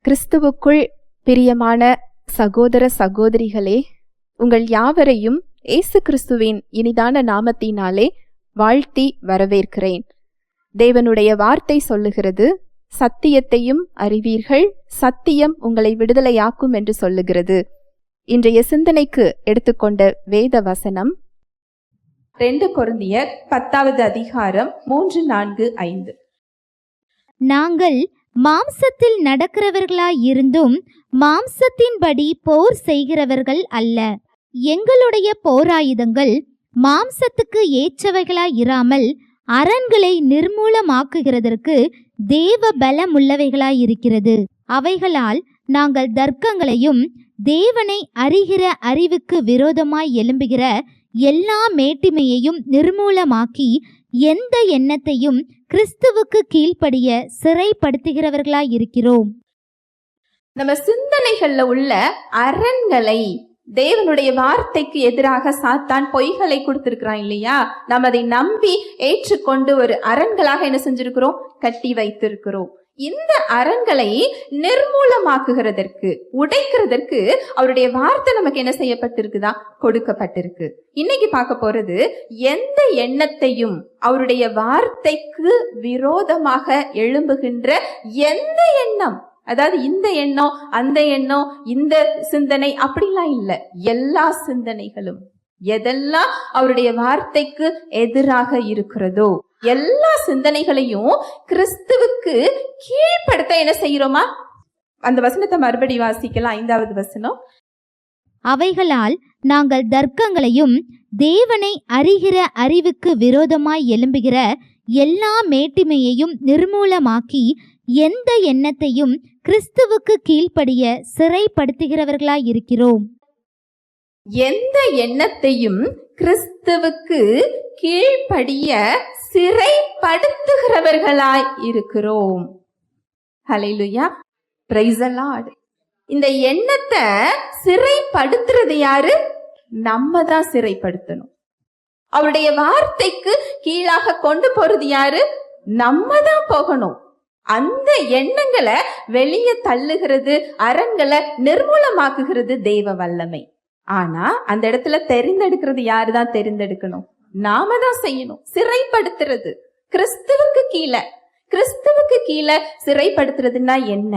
கிறிஸ்துவுக்குள் பிரியமான சகோதர சகோதரிகளே, உங்கள் யாவரையும் இயேசு கிறிஸ்துவின் இனிதான நாமத்தினாலே வாழ்த்தி வரவேற்கிறேன். தேவனுடைய வார்த்தை சொல்லுகிறது, சத்தியத்தையும் அறிவீர்கள், சத்தியம் உங்களை விடுதலையாக்கும் என்று சொல்லுகிறது. இன்றைய சிந்தனைக்கு எடுத்துக்கொண்ட வேத வசனம் 2 கொரிந்தியர் 10வது அதிகாரம் 3, 4, 5. நாங்கள் மாம்சத்தில் நடக்கிறவர்களாயிருந்தும் மாம்சத்தின்படி போர் செய்கிறவர்கள் அல்ல. எங்களுடைய போராயுதங்கள் மாம்சத்துக்கு ஏற்றவைகளாயிராமல் அரண்களை நிர்மூலமாக்குகிறதற்கு தேவ பலமுள்ளவைகளாயிருக்கிறது. அவைகளால் நாங்கள் தர்க்கங்களையும் தேவனை அறிகிற அறிவுக்கு விரோதமாய் எழும்புகிற எல்லா மேட்டிமையையும் நிர்மூலமாக்கி எந்த எண்ணத்தையும் கிறிஸ்துவுக்கு கீழ்ப்படிய சிறைப்படுத்துகிறவர்களாயிருக்கிறோம். நம்ம சிந்தனைகள்ல உள்ள அரண்களை, தேவனுடைய வார்த்தைக்கு எதிராக சாத்தான் பொய்களை கொடுத்திருக்கிறான் இல்லையா, நம்ம அதை நம்பி ஏற்றுக்கொண்டு ஒரு அரண்களாக என்ன செஞ்சிருக்கிறோம், கட்டி வைத்திருக்கிறோம். இந்த அரண்களை நிர்மூலமாக்குகிறதற்கு, உடைக்கிறதற்கு அவருடைய வார்த்தை நமக்கு என்ன செய்யப்பட்டிருக்குதா, கொடுக்கப்பட்டிருக்கு. இன்னைக்கு பார்க்க போறது, எந்த எண்ணத்தையும் அவருடைய வார்த்தைக்கு விரோதமாக எழும்புகின்ற எந்த எண்ணம், அதாவது இந்த எண்ணம் அந்த எண்ணம் இந்த சிந்தனை அப்படிலாம் இல்லை, எல்லா சிந்தனைகளும் எதெல்லாம் அவருடைய வார்த்தைக்கு எதிராக இருக்கிறதோ எல்லா சிந்தனைகளையும் கிறிஸ்துவுக்கு கீழ்ப்படுத்த என்ன செய்யறோமா? அந்த வசனத்தை மறுபடி வாசிக்கலாம். 5வது வசனம். அவைகளால் நாங்கள் தர்க்கங்களையும் தேவனை அறிகிற அறிவுக்கு விரோதமாய் எழும்புகிற எல்லா மேட்டிமையையும் நிர்மூலமாக்கி எந்த எண்ணத்தையும் கிறிஸ்துவுக்கு கீழ்ப்படிய சிறைப்படுத்துகிறவர்களாயிருக்கிறோம். எந்த எண்ணத்தையும் கிறிஸ்துவுக்கு கீழ்ப்படிய சிறைப்படுத்துகிறவர்களாய் இருக்கிறோம். ஹல்லேலூயா, பிரைஸ் தி லார்ட். இந்த எண்ணத்தை சிறைப்படுத்துறது யாரு? நம்ம தான் சிறைப்படுத்தணும். அவருடைய வார்த்தைக்கு கீழாக கொண்டு போறது யாரு? நம்ம தான் போகணும். அந்த எண்ணங்களை வெளியே தள்ளுகிறது, அரண்களை நிர்மூலமாக்குகிறது தேவ வல்லமை. ஆனா அந்த இடத்துல தெரிந்தெடுக்கிறது யாரு தான் தெரிந்தெடுக்கணும்? நாம தான் செய்யணும். சிறைப்படுத்துறது கிறிஸ்துவுக்கு கீழே. கிறிஸ்துவுக்கு கீழே சிறைப்படுத்துறதுன்னா என்ன?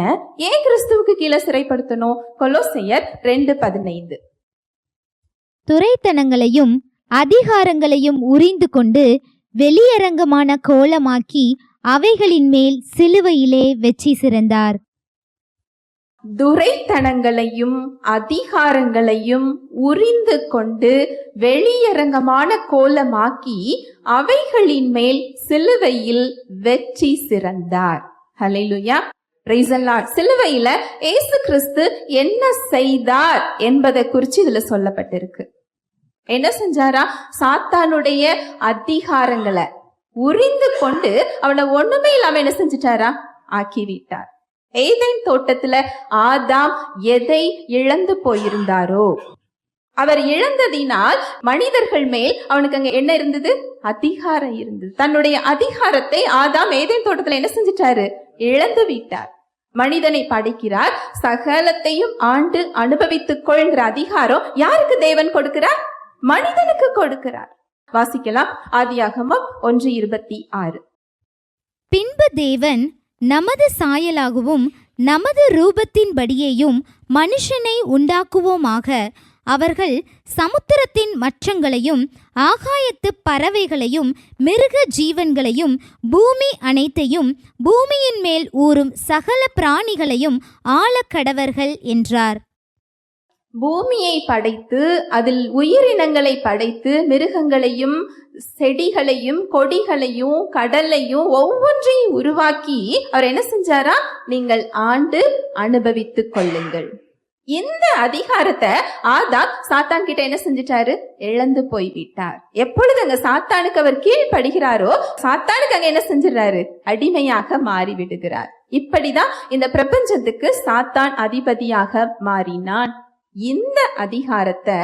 ஏன் கிறிஸ்துவுக்கு கீழே சிறைப்படுத்தணும்? கொலோசையர் 2:15. துரைத்தனங்களையும் அதிகாரங்களையும் உரிந்து கொண்டு வெளியரங்கமான கோலமாக்கி அவைகளின் மேல் சிலுவையிலே வெற்றி சிறந்தார். துரைத்தனங்களையும் அதிகாரங்களையும் உரிந்து கொண்டு வெளியரங்கமான கோலமாக்கி அவைகளின் மேல் சிலுவையில் வெற்றி சிறந்தார். ஹல்லேலூயா, பிரைஸ் தி லார்ட். சிலுவையில இயேசு கிறிஸ்து என்ன செய்தார் என்பதை குறித்து இதுல சொல்லப்பட்டிருக்கு. என்ன செஞ்சாரா? சாத்தானுடைய அதிகாரங்களை உரிந்து கொண்டு அவனை ஒண்ணுமே இல்லாம என்ன செஞ்சிட்டாரா? ஆக்கிவிட்டார். ஏதேன் தோட்டத்துல ஆதாம் எதை இழந்து போயிருந்தாரோ, அவர் இழந்ததினால் மனிதர்கள் மேல் அவனுக்கு அங்க என்ன இருந்தது? அதிகாரம் இருந்தது. தன்னுடைய அதிகாரத்தை ஆதாம் ஏதேன் தோட்டத்துல என்ன செஞ்சிட்டாரு? இழந்து விட்டார். மனிதனை படைக்கிறார், சகலத்தையும் ஆண்டு அனுபவித்துக் கொள்கிற அதிகாரம் யாருக்கு தேவன் கொடுக்கிறார்? மனிதனுக்கு கொடுக்கிறார். வாசிக்கலாம், ஆதியாகமம் 1:26. பின்பு தேவன் நமது சாயலாகவும் நமது ரூபத்தின்படியேயும் மனுஷனை உண்டாக்குவோமாக, அவர்கள் சமுத்திரத்தின் மற்றங்களையும் ஆகாயத்து பறவைகளையும் மிருக ஜீவன்களையும் பூமி அனைத்தையும் பூமியின் மேல் ஊறும் சகல பிராணிகளையும் ஆளக்கடவர்கள் என்றார். பூமியை படைத்து அதில் உயிரினங்களை படைத்து மிருகங்களையும் செடிகளையும் கொடிகளையும் கடலையும் ஒவ்வொன்றையும் உருவாக்கி அவர் என்ன செஞ்சாரா? நீங்கள் ஆண்டு அனுபவித்துக் கொள்ளுங்கள். இந்த அதிகாரத்தை ஆதாம் சாத்தான் கிட்ட என்ன செஞ்சிட்டாரு? இழந்து போய்விட்டார். எப்பொழுது அங்க சாத்தானுக்கு அவர் கீழ்ப்படுகிறாரோ சாத்தானுக்கு அங்க என்ன செஞ்சிடறாரு? அடிமையாக மாறி விடுகிறார். இப்படிதான் இந்த பிரபஞ்சத்துக்கு சாத்தான் அதிபதியாக மாறினான். இந்த அதிகாரத்தை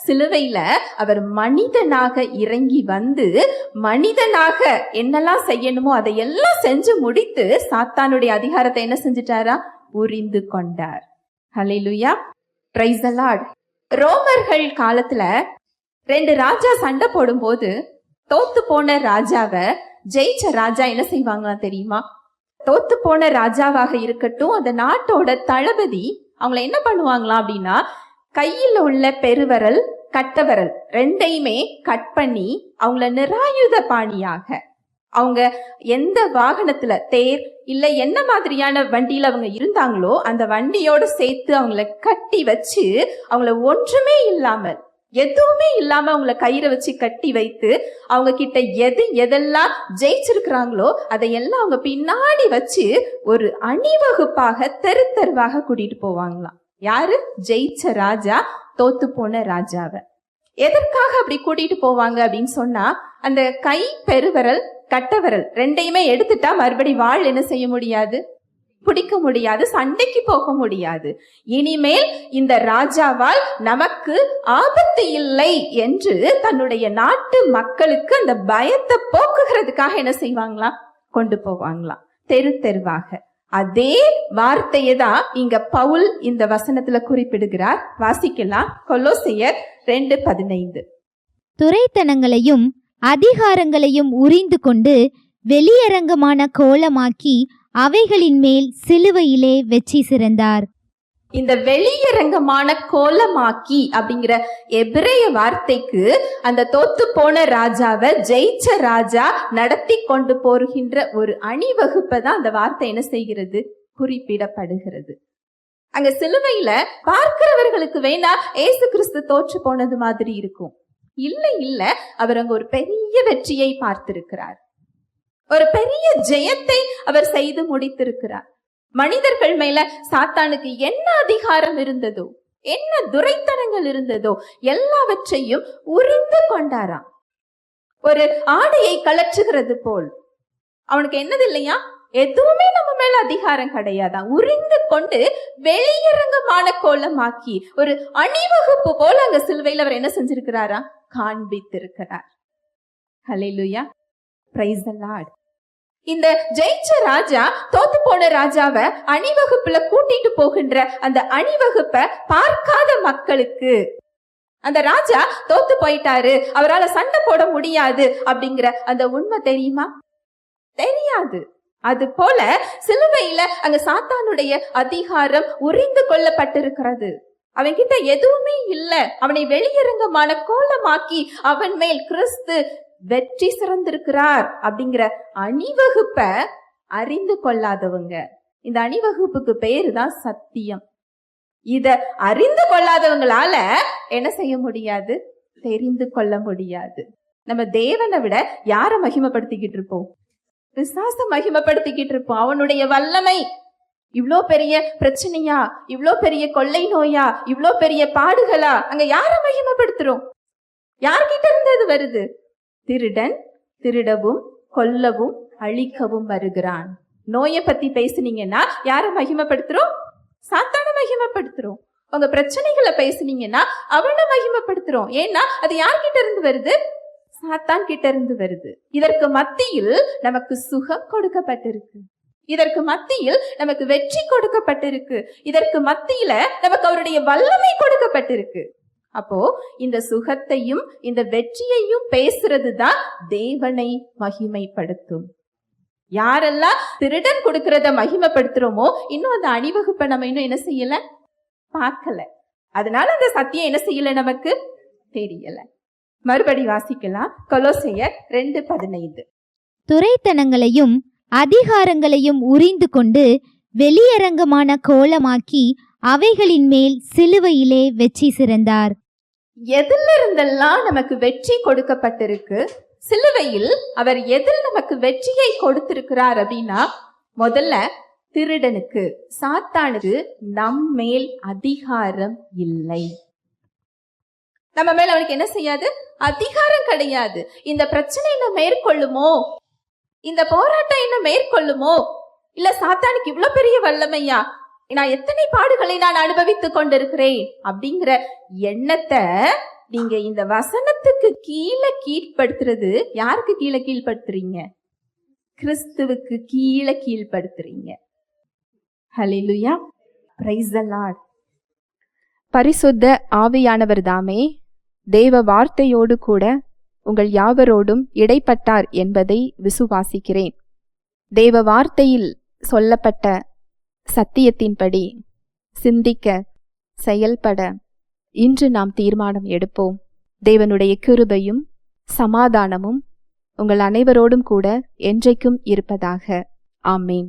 சிலுவையில அவர் மனிதனாக இறங்கி வந்து மனிதனாக என்னெல்லாம் செய்யணுமோ அதையெல்லாம் செஞ்சு முடித்து சாத்தானுடைய அதிகாரத்தை என்ன செஞ்சிட்டாரா? உரிந்து கொண்டார். ஹல்லேலூயா, பிரைஸ் தி லார்ட். ரோமர்கள் காலத்துல 2 ராஜா சண்டை போடும்போது தோத்து போன ராஜாவை ஜெயிச்ச ராஜா என்ன செய்வாங்களா தெரியுமா? தோத்து போன ராஜாவாக இருக்கட்டும், அந்த நாட்டோட தளபதி அவங்கள என்ன பண்ணுவாங்களாம் அப்படின்னா, கையில் உள்ள பெருவரல் கட்டவரல் ரெண்டையுமே கட் பண்ணி அவங்கள நிராயுத பாணியாக, அவங்க எந்த வாகனத்துல தேர் இல்ல என்ன மாதிரியான வண்டியில அவங்க இருந்தாங்களோ அந்த வண்டியோட சேர்த்து அவங்கள கட்டி வச்சு, அவங்கள ஒன்றுமே இல்லாமல் எதுவுமே இல்லாம அவங்கள கயிறை வச்சு கட்டி வைத்து, அவங்க கிட்ட எதெல்லாம் ஜெயிச்சிருக்கிறாங்களோ அதையெல்லாம் அவங்க பின்னாடி வச்சு ஒரு அணிவகுப்பாக தெரு தெருவாக கூட்டிட்டு போவாங்களாம். யாரு? ஜெயிச்ச ராஜா தோத்து போன ராஜாவை. எதற்காக அப்படி கூட்டிட்டு போவாங்க அப்படின்னு சொன்னா, அந்த கை பெருவரல் கட்டவரல் ரெண்டையுமே எடுத்துட்டா மறுபடி வாள் என்ன செய்ய முடியாது, பிடிக்க முடியாது, சண்டைக்கு போக முடியாது. இனிமேல் இந்த ராஜாவால் நமக்கு ஆபத்து இல்லை என்று தன்னுடைய நாட்டு மக்களுக்கு அந்த பயத்தை போக்குகிறதுக்காக என்ன செய்வாங்களாம், கொண்டு போவாங்களாம் தெரு தெருவாக. அதே வார்த்தையை தான் இங்க பவுல் இந்த வசனத்துல குறிப்பிடுகிறார். வாசிக்கலாம், கொலோசையர் 2:15. துரைத்தனங்களையும் அதிகாரங்களையும் உரிந்து கொண்டு வெளியரங்கமான கோலமாக்கி அவைகளின் மேல் சிலுவையிலே வெற்றி சிறந்தார். இந்த வெளியரங்கமான கோலமாக்கி அப்படிங்கிற எபிரேய வார்த்தைக்கு அந்த தோத்து போன ராஜாவை ஜெயிச்ச ராஜா நடத்தி கொண்டு போகின்ற ஒரு அணிவகுப்பை தான் அந்த வார்த்தை என்ன செய்கிறது, குறிப்பிடப்படுகிறது. அங்க சிலுவையில பார்க்கிறவர்களுக்கு வேணா ஏசு கிறிஸ்து தோற்று போனது மாதிரி இருக்கும். இல்ல, அவர் அங்க ஒரு பெரிய வெற்றியை பார்த்திருக்கிறார். ஒரு பெரிய ஜெயத்தை அவர் செய்து முடித்திருக்கிறார். மனிதர்கள் மேல சாத்தானுக்கு என்ன அதிகாரம் இருந்ததோ, என்ன துரைத்தனங்கள் இருந்ததோ எல்லாவற்றையும் உரிந்து கொண்டாராம். ஒரு ஆடையை கலற்றுகிறது போல் அவனுக்கு என்னது இல்லையா, எதுவுமே நம்ம மேல அதிகாரம் கிடையாதான். உரிந்து கொண்டு வெளியரங்கமான கோலமாக்கி ஒரு அணிவகுப்பு போல அங்க சிலுவையில் அவர் என்ன செஞ்சிருக்கிறாரா, காண்பித்திருக்கிறார். ஹல்லேலூயா, பிரைஸ் தி லார்ட். இந்த ஜெயிச்ச ராஜா தோத்து போன ராஜாவை அணிவகுப்புல கூட்டிட்டு போகின்ற அந்த அணிவகுப்பை பார்க்காத மக்களுக்கு, அந்த ராஜா தோத்து போயிட்டாரு, அவரால் சண்டை போட முடியாது அப்படிங்கிற அந்த உண்மை தெரியுமா? தெரியாது. அது போல சிலுவையில அங்க சாத்தானுடைய அதிகாரம் உரிந்து கொள்ளப்பட்டிருக்கிறது. அவன் கிட்ட எதுவுமே இல்லை. அவனை வெளியரங்கமான கோலமாக்கி அவன் மேல் கிறிஸ்து வெற்றி சிறந்திருக்கிறார் அப்படிங்கிற அணிவகுப்ப அறிந்து கொள்ளாதவங்க, இந்த அணிவகுப்புக்கு பேரு தான் சத்தியம். இத அறிந்து கொள்ளாதவங்களால என்ன செய்ய முடியாது, தெரிந்து கொள்ள முடியாது. நம்ம தேவனை விட யார மகிமைப்படுத்திக்கிட்டு இருப்போம்? பிசாச மகிமைப்படுத்திக்கிட்டு இருப்போம். அவனுடைய வல்லமை இவ்ளோ பெரிய பிரச்சனையா, இவ்ளோ பெரிய கொள்ளை நோயா, இவ்ளோ பெரிய பாடுகளா, அங்க யார மகிமைப்படுத்துறோம்? யார்கிட்ட இருந்து அது வருது? திருடன் திருடவும் கொல்லவும் அழிக்கவும் வருகிறான். நோயை பத்தி பேசுனீங்கன்னா யார மகிமைப்படுத்துறோம்? சாத்தான மகிமைப்படுத்துறோம். உங்க பிரச்சனைகளை பேசுனீங்கன்னா அவனை மகிமைப்படுத்துறோம். ஏன்னா அது யார்கிட்ட இருந்து வருது? சாத்தான் கிட்ட இருந்து வருது. இதற்கு மத்தியில் நமக்கு சுகம் கொடுக்கப்பட்டிருக்கு. இதற்கு மத்தியில் நமக்கு வெற்றி கொடுக்கப்பட்டிருக்கு. இதற்கு மத்தியில நமக்கு அவருடைய வல்லமை கொடுக்கப்பட்டிருக்கு. அப்போ இந்த சுகத்தையும் இந்த வெற்றியையும் பேசுறது தான் தேவனை மகிமைப்படுத்தும். யாரெல்லாம் திருடன் கொடுக்கறத மகிமைப்படுத்துறோமோ, இன்னும் அந்த அணிவகுப்பை நம்ம இன்னும் என்ன செய்யல, பார்க்கல. அதனால அந்த சத்தியம் என்ன செய்யல, நமக்கு தெரியல. மறுபடி வாசிக்கலாம், கொலோசையர் 2:15. துரைத்தனங்களையும் அதிகாரங்களையும் உரிந்து கொண்டு வெளியரங்கமான கோலமாக்கி அவைகளின் மேல் சிலுவையிலே வெற்றி சிறந்தார். எதில் இருந்தெல்லாம் நமக்கு வெற்றி கொடுக்கப்பட்டிருக்கு? சிலுவையில் அவர் எதில் நமக்கு வெற்றியை கொடுத்திருக்கிறார் அப்படின்னா, முதல்ல திருடனுக்கு, சாத்தானுக்கு நம் மேல் அதிகாரம் இல்லை. நம்ம மேல அவனுக்கு என்ன செய்யாது, அதிகாரம் கிடையாது. இந்த பிரச்சனை என்ன மேற்கொள்ளுமோ, இந்த போராட்டம் என்ன மேற்கொள்ளுமோ, இல்ல சாத்தானுக்கு இவ்வளவு பெரிய வல்லமையா, நான் எத்தனை பாடுகளை நான் அனுபவித்துக் கொண்டிருக்கிறேன் அப்படிங்கிற எண்ணத்தை நீங்க இந்த வசனத்துக்கு கீழே கீழ்படுத்துறது. யாருக்கு கீழே கீழ்படுத்துறீங்க? கிறிஸ்துவுக்கு கீழே கீழ்படுத்துறீங்க. ஹல்லேலூயா. Praise the Lord. பரிசுத்த ஆவியானவர் தாமே தேவ வார்த்தையோடு கூட உங்கள் யாவரோடும் இடைப்பட்டார் என்பதை விசுவாசிக்கிறேன். தேவ வார்த்தையில் சொல்லப்பட்ட சத்தியத்தின்படி சிந்திக்க, செயல்பட இன்று நாம் தீர்மானம் எடுப்போம். தேவனுடைய கிருபையும் சமாதானமும் உங்கள் அனைவரோடும் கூட என்றைக்கும் இருப்பதாக. ஆமேன்.